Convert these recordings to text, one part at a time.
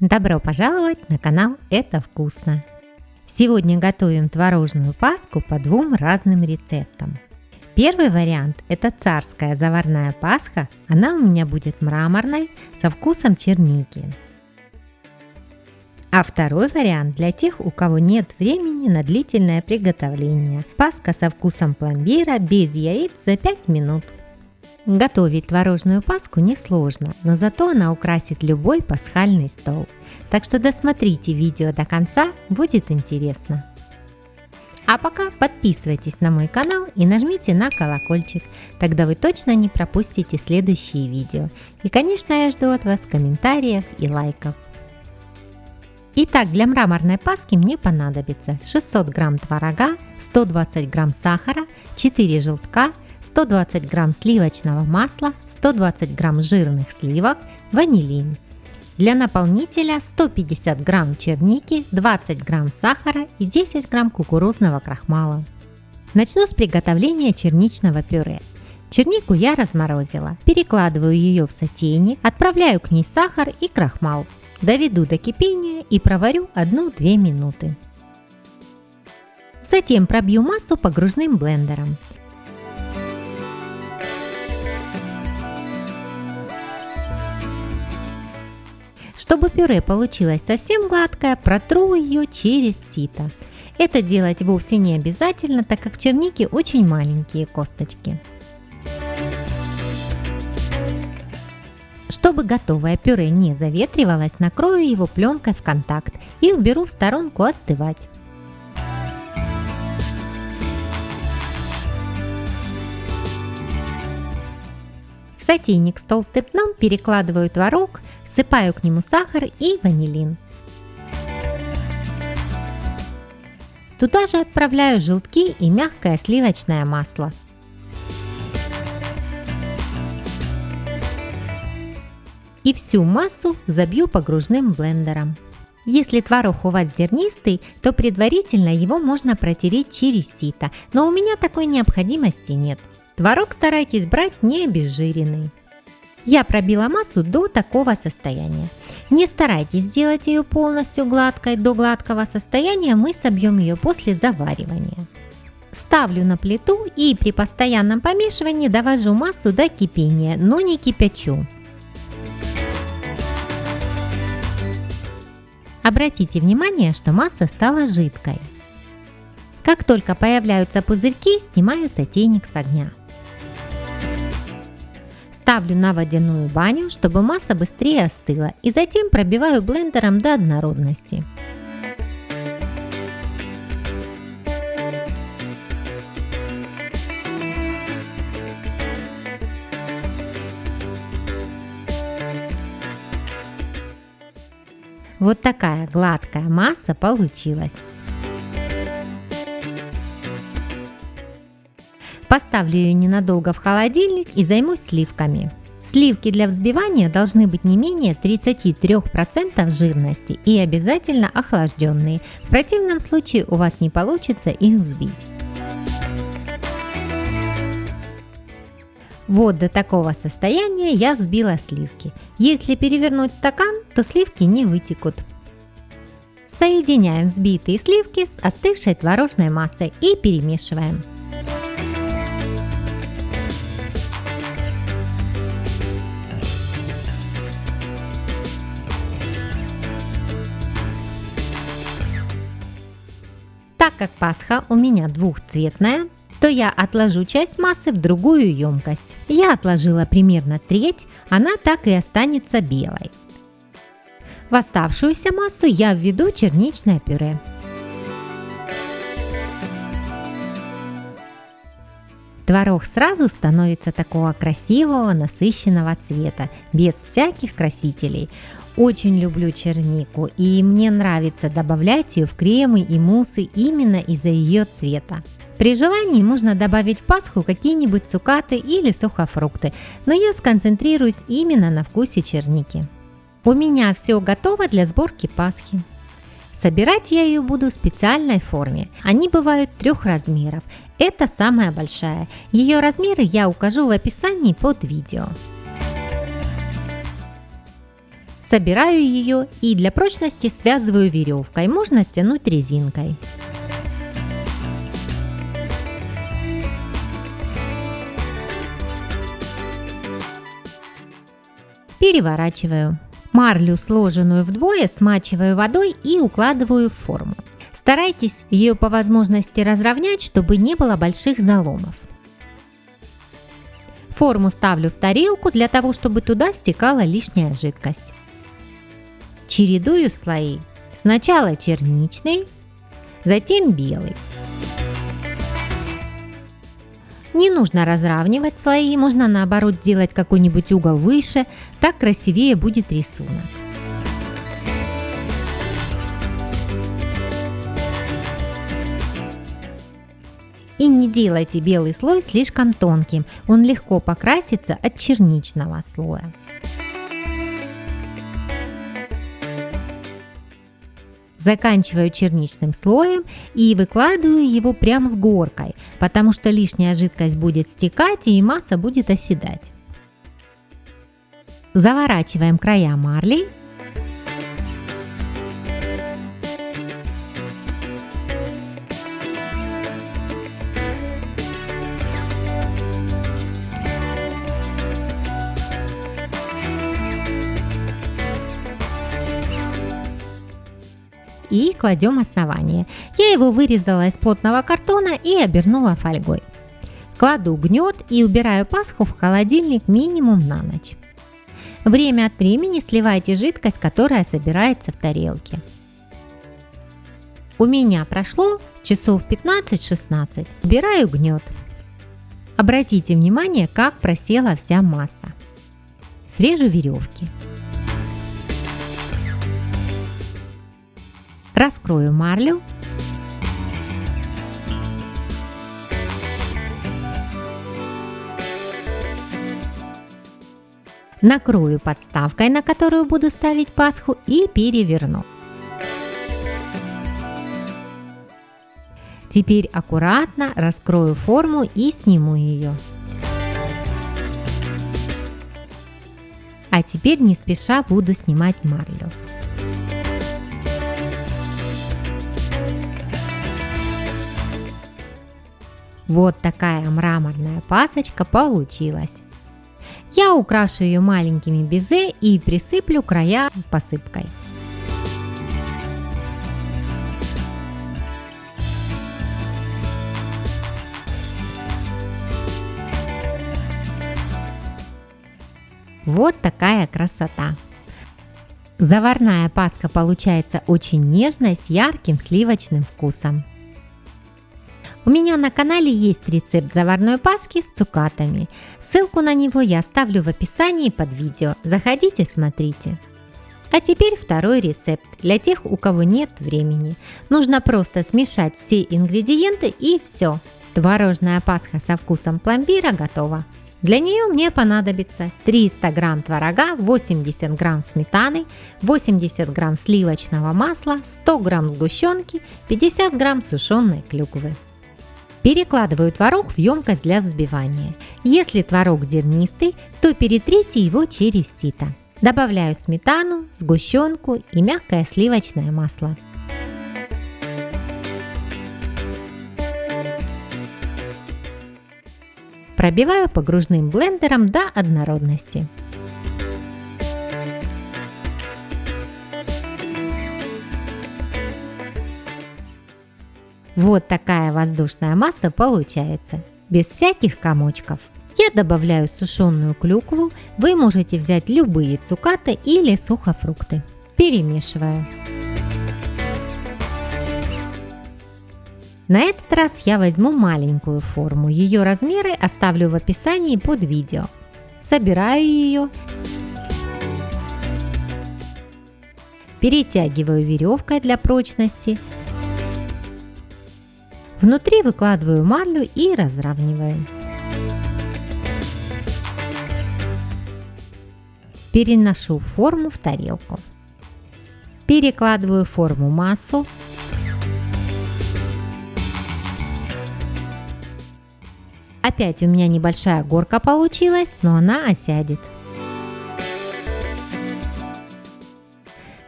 Добро пожаловать на канал «Это вкусно». Сегодня готовим творожную паску по двум разным рецептам. Первый вариант – это царская заварная пасха, она у меня будет мраморной со вкусом черники. А второй вариант для тех, у кого нет времени на длительное приготовление. Паска со вкусом пломбира без яиц за 5 минут. Готовить творожную паску несложно, но зато она украсит любой пасхальный стол. Так что досмотрите видео до конца, будет интересно. А пока подписывайтесь на мой канал и нажмите на колокольчик, тогда вы точно не пропустите следующие видео. И конечно, я жду от вас комментариев и лайков. Итак, для мраморной паски мне понадобится 600 грамм творога, 120 грамм сахара, 4 желтка, 120 грамм сливочного масла, 120 грамм жирных сливок, ванилин. Для наполнителя 150 грамм черники, 20 грамм сахара и 10 грамм кукурузного крахмала. Начну с приготовления черничного пюре. Чернику я разморозила, перекладываю ее в сотейник, отправляю к ней сахар и крахмал. Доведу до кипения и проварю 1-2 минуты. Затем пробью массу погружным блендером. Чтобы пюре получилось совсем гладкое, протру ее через сито. Это делать вовсе не обязательно, так как в чернике очень маленькие косточки. Чтобы готовое пюре не заветривалось, накрою его пленкой в контакт и уберу в сторонку остывать. В сотейник с толстым дном перекладываю творог, всыпаю к нему сахар и ванилин. Туда же отправляю желтки и мягкое сливочное масло. И всю массу забью погружным блендером. Если творог у вас зернистый, то предварительно его можно протереть через сито, но у меня такой необходимости нет. Творог старайтесь брать не обезжиренный. Я пробила массу до такого состояния. Не старайтесь сделать ее полностью гладкой, до гладкого состояния мы собьем ее после заваривания. Ставлю на плиту и при постоянном помешивании довожу массу до кипения, но не кипячу. Обратите внимание, что масса стала жидкой. Как только появляются пузырьки, снимаю сотейник с огня. Ставлю на водяную баню, чтобы масса быстрее остыла, и затем пробиваю блендером до однородности. Вот такая гладкая масса получилась. Поставлю ее ненадолго в холодильник и займусь сливками. Сливки для взбивания должны быть не менее 33% жирности и обязательно охлажденные. В противном случае у вас не получится их взбить. Вот до такого состояния я взбила сливки. Если перевернуть стакан, то сливки не вытекут. Соединяем взбитые сливки с остывшей творожной массой и перемешиваем. Так как пасха у меня двухцветная, то я отложу часть массы в другую емкость. Я отложила примерно треть, она так и останется белой. В оставшуюся массу я введу черничное пюре. Творог сразу становится такого красивого, насыщенного цвета, без всяких красителей. Очень люблю чернику, и мне нравится добавлять ее в кремы и муссы именно из-за ее цвета. При желании можно добавить в пасху какие-нибудь цукаты или сухофрукты, но я сконцентрируюсь именно на вкусе черники. У меня все готово для сборки пасхи. Собирать я ее буду в специальной форме. Они бывают 3 размеров. Это самая большая. Ее размеры я укажу в описании под видео. Собираю ее и для прочности связываю веревкой, можно стянуть резинкой. Переворачиваю. Марлю, сложенную вдвое, смачиваю водой и укладываю в форму. Старайтесь ее по возможности разровнять, чтобы не было больших заломов. Форму ставлю в тарелку для того, чтобы туда стекала лишняя жидкость. Чередую слои. Сначала черничный, затем белый. Не нужно разравнивать слои, можно наоборот сделать какой-нибудь угол выше, так красивее будет рисунок. И не делайте белый слой слишком тонким, он легко покрасится от черничного слоя. Заканчиваю черничным слоем и выкладываю его прям с горкой, потому что лишняя жидкость будет стекать и масса будет оседать. Заворачиваем края марлей. И кладем основание. Я его вырезала из плотного картона и обернула фольгой. Кладу гнет и убираю пасху в холодильник минимум на ночь. Время от времени сливайте жидкость, которая собирается в тарелке. У меня прошло часов 15-16. Убираю гнет. Обратите внимание, как просела вся масса. Срежу веревки. Раскрою марлю. Накрою подставкой, на которую буду ставить пасху, и переверну. Теперь аккуратно раскрою форму и сниму ее. А теперь не спеша буду снимать марлю. Вот такая мраморная пасочка получилась. Я украшу ее маленькими безе и присыплю края посыпкой. Вот такая красота! Заварная пасха получается очень нежной, с ярким сливочным вкусом. У меня на канале есть рецепт заварной пасхи с цукатами. Ссылку на него я оставлю в описании под видео. Заходите, смотрите. А теперь второй рецепт для тех, у кого нет времени. Нужно просто смешать все ингредиенты и все. Творожная пасха со вкусом пломбира готова. Для нее мне понадобится 300 грамм творога, 80 грамм сметаны, 80 грамм сливочного масла, 100 грамм сгущенки, 50 грамм сушеной клюквы. Перекладываю творог в емкость для взбивания. Если творог зернистый, то перетрите его через сито. Добавляю сметану, сгущенку и мягкое сливочное масло. Пробиваю погружным блендером до однородности. Вот такая воздушная масса получается, без всяких комочков. Я добавляю сушеную клюкву, вы можете взять любые цукаты или сухофрукты. Перемешиваю. На этот раз я возьму маленькую форму, ее размеры оставлю в описании под видео. Собираю ее, перетягиваю веревкой для прочности. Внутри выкладываю марлю и разравниваю. Переношу форму в тарелку. Перекладываю в форму массу. Опять у меня небольшая горка получилась, но она осядет.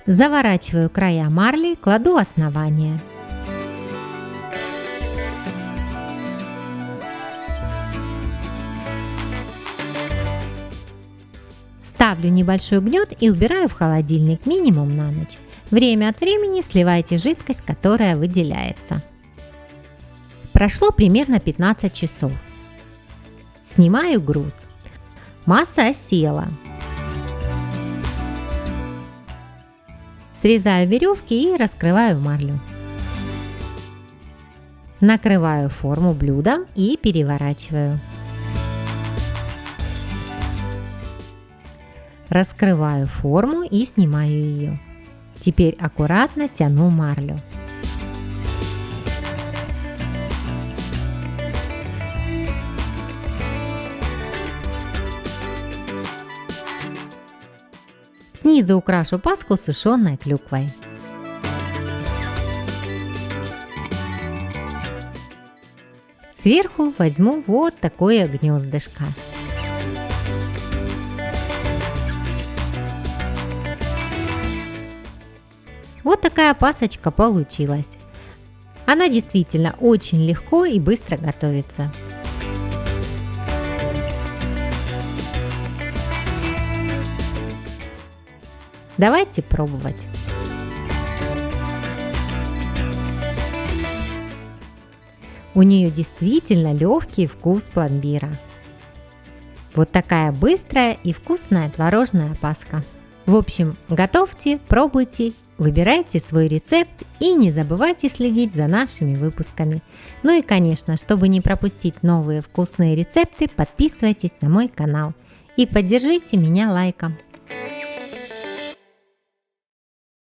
Заворачиваю края марли, кладу основание. Ставлю небольшой гнет и убираю в холодильник минимум на ночь. Время от времени сливайте жидкость, которая выделяется. Прошло примерно 15 часов. Снимаю груз. Масса осела. Срезаю веревки и раскрываю марлю. Накрываю форму блюдом и переворачиваю. Раскрываю форму и снимаю ее. Теперь аккуратно тяну марлю. Снизу украшу паску сушеной клюквой. Сверху возьму вот такое гнездышко. Вот такая пасочка получилась. Она действительно очень легко и быстро готовится. Давайте пробовать. У нее действительно легкий вкус пломбира. Вот такая быстрая и вкусная творожная паска. В общем, готовьте, пробуйте, выбирайте свой рецепт и не забывайте следить за нашими выпусками. Ну и конечно, чтобы не пропустить новые вкусные рецепты, подписывайтесь на мой канал и поддержите меня лайком.